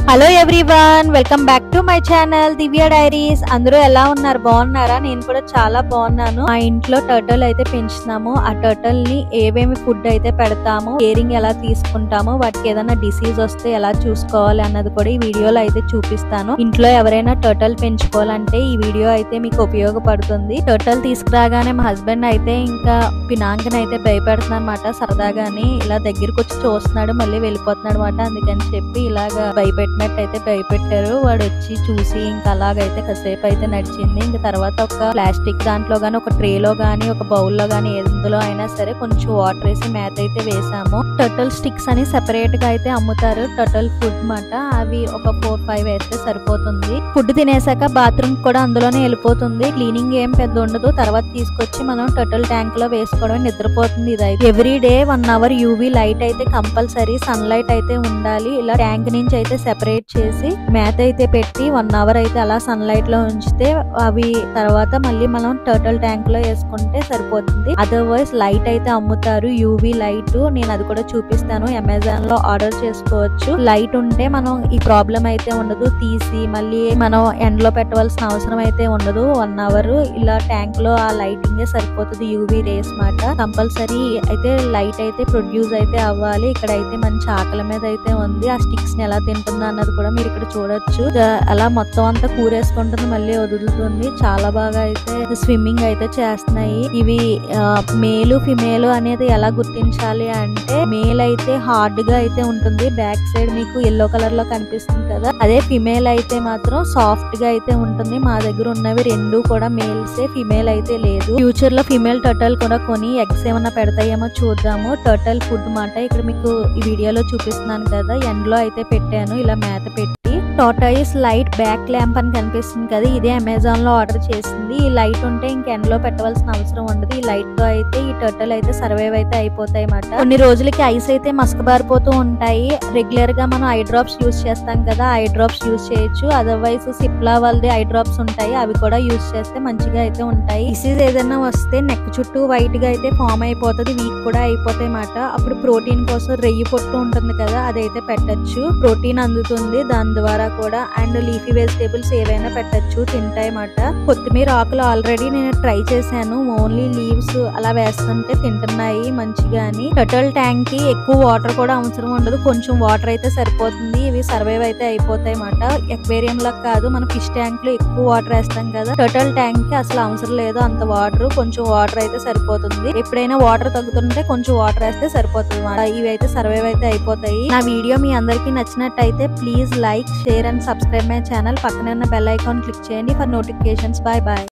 Hello everyone, welcome back to my channel Divya diaries. అందరూ ఎలా ఉన్నారు? బాగున్నారా? నేను కూడా చాలా బాగున్నాను. మా ఇంట్లో టర్టల్ అయితే పెంచుతున్నాము. ఆ టర్టల్ ని ఏమేమి ఫుడ్ అయితే పెడతాము, కేరింగ్ ఎలా తీసుకుంటాము, వాటికి ఏదైనా డిసీజ్ వస్తే ఎలా చూసుకోవాలి అన్నది కూడా ఈ వీడియోలో అయితే చూపిస్తాను. ఇంట్లో ఎవరైనా టర్టల్ పెంచుకోవాలంటే ఈ వీడియో అయితే మీకు ఉపయోగపడుతుంది. టర్టల్ తీసుకురాగానే మా హస్బెండ్ అయితే ఇంకా పినాంకని అయితే భయపెడుతున్నా అనమాట. సరదాగాని ఇలా దగ్గరికి వచ్చి చూస్తున్నాడు, మళ్ళీ వెళ్ళిపోతున్నాడు అనమాట. అందుకని చెప్పి ఇలాగా అయితే భయపెట్టారు. వాడు వచ్చి చూసి ఇంకా అలాగైతే కాసేపు అయితే నడిచింది. ఇంకా తర్వాత ఒక ప్లాస్టిక్ దాంట్లో గానీ, ఒక ట్రేలో గానీ, ఒక బౌల్ లో గానీ, ఎందులో అయినా సరే కొంచెం వాటర్ వేసి మేత అయితే వేసాము. టర్టల్ స్టిక్స్ అని సెపరేట్ గా అయితే అమ్ముతారు. టర్టల్ ఫుడ్ మాట. అవి ఒక 4-5 వేస్తే సరిపోతుంది. ఫుడ్ తినేసాక బాత్రూమ్ కూడా అందులోనే వెళ్ళిపోతుంది. క్లీనింగ్ ఏం పెద్ద ఉండదు. తర్వాత తీసుకొచ్చి మనం టర్టల్ ట్యాంక్ లో వేసుకోవడం. నిద్రపోతుంది. ఇది every day 1 hour UV light అయితే కంపల్సరీ, సన్ లైట్ అయితే ఉండాలి. ఇలా ట్యాంక్ నుంచి అయితే సెపరేట్ చేసి మేత అయితే పెట్టి 1 అవర్ అయితే అలా సన్ లైట్ లో ఉంచితే అవి తర్వాత మళ్ళీ మనం టర్టల్ ట్యాంక్ లో వేసుకుంటే సరిపోతుంది. అదర్వైజ్ లైట్ అయితే అమ్ముతారు, యూవీ లైట్. నేను అది కూడా చూపిస్తాను. అమెజాన్ లో ఆర్డర్ చేసుకోవచ్చు. లైట్ ఉంటే మనం ఈ ప్రాబ్లం అయితే ఉండదు. తీసి మళ్ళీ మనం ఎండలో పెట్టవలసిన అవసరం అయితే ఉండదు. 1 అవర్ ఇలా ట్యాంక్ లో ఆ లైటింగ్ సరిపోతుంది. యూవీ రేస్ మాట. కంపల్సరీ అయితే లైట్ అయితే ప్రొడ్యూస్ అయితే అవ్వాలి. ఇక్కడ అయితే మంచి ఆకలి మీద అయితే ఉంది. ఆ స్టిక్స్ ని ఎలా తింటుందా అన్నది కూడా మీరు ఇక్కడ చూడొచ్చు. అలా మొత్తం అంతా కూరేసుకుంటుంది, మళ్ళీ వదులుతుంది. చాలా బాగా అయితే స్విమ్మింగ్ అయితే చేస్తున్నాయి. ఇవి మేలు ఫిమేల్ అనేది ఎలా గుర్తించాలి అంటే, మేల్ అయితే హార్డ్ గా అయితే ఉంటుంది. బ్యాక్ సైడ్ మీకు ఎల్లో కలర్ లో కనిపిస్తుంది కదా, అదే ఫిమేల్ అయితే మాత్రం సాఫ్ట్ గా అయితే ఉంటుంది. మా దగ్గర ఉన్నవి 2 కూడా మేల్సే, ఫిమేల్ అయితే లేదు. ఫ్యూచర్ లో ఫిమేల్ టర్టల్ కూడా కొని ఎగ్స్ ఏమన్నా పెడతాయేమో చూద్దాము. టర్టల్ ఫుడ్ మాట ఇక్కడ మీకు ఈ వీడియోలో చూపిస్తున్నాను కదా, ఎండ్లో అయితే పెట్టాను ఇలా మేత పెట్టి. టార్టాయిస్ లైట్ బ్యాక్ ల్యాంప్ అని కనిపిస్తుంది కదా, ఇదే అమెజాన్ లో ఆర్డర్ చేసింది. ఈ లైట్ ఉంటే ఇంక ఎండలో పెట్టవలసిన అవసరం ఉండదు. ఈ లైట్ తో అయితే ఈ టర్టల్ అయితే సర్వైవ్ అయితే అయిపోతాయి అన్నమాట. కొన్ని రోజులకి ఐస్ అయితే మసకబారిపోతూ ఉంటాయి. రెగ్యులర్ గా మనం ఐ డ్రాప్స్ యూజ్ చేస్తాం కదా, ఐ డ్రాప్స్ యూజ్ చేయొచ్చు. అదర్వైజ్ సిప్లా వాళ్ళది ఐ డ్రాప్స్ ఉంటాయి, అవి కూడా యూజ్ చేస్తే మంచిగా అయితే ఉంటాయి. డిసీజ్ ఏదైనా వస్తే నెక్ చుట్టూ వైట్ గా అయితే ఫామ్ అయిపోతుంది, వీక్ కూడా అయిపోతాయి అన్నమాట. అప్పుడు ప్రోటీన్ కోసం రెయ్యి పొట్టు ఉంటుంది కదా, అదైతే పెట్టచ్చు. ప్రోటీన్ అందుతుంది దాని ద్వారా కూడా. అండ్ లీఫీ వెజిటేబుల్స్ ఏవైనా పెట్టచ్చు, తింటాయి మాట. కొత్తిమీర ఆకులు ఆల్రెడీ నేను ట్రై చేశాను. ఓన్లీ లీవ్స్ అలా వేస్తుంటే తింటున్నాయి మంచిగాని. టర్టల్ ట్యాంక్ కి ఎక్కువ వాటర్ కూడా అవసరం ఉండదు, కొంచెం వాటర్ అయితే సరిపోతుంది. ఇవి సర్వైవ్ అయితే అయిపోతాయి మాట. ఎక్వేరియం లా కాదు, మన ఫిష్ ట్యాంక్ లో ఎక్కువ వాటర్ వేస్తాం కదా, టర్టల్ ట్యాంక్ కి అసలు అవసరం లేదు అంత వాటర్. కొంచెం వాటర్ అయితే సరిపోతుంది. ఎప్పుడైనా వాటర్ తగ్గుతుంటే కొంచెం వాటర్ వేస్తే సరిపోతుంది మాట. ఇవి అయితే సర్వైవ్ అయితే అయిపోతాయి. నా వీడియో మీ అందరికి నచ్చినట్టయితే please like, share and subscribe my channel. పక్కనే ఉన్న బెల్ ఐకాన్ క్లిక్ చేయండి ఫర్ నోటిఫికేషన్స్. Bye bye.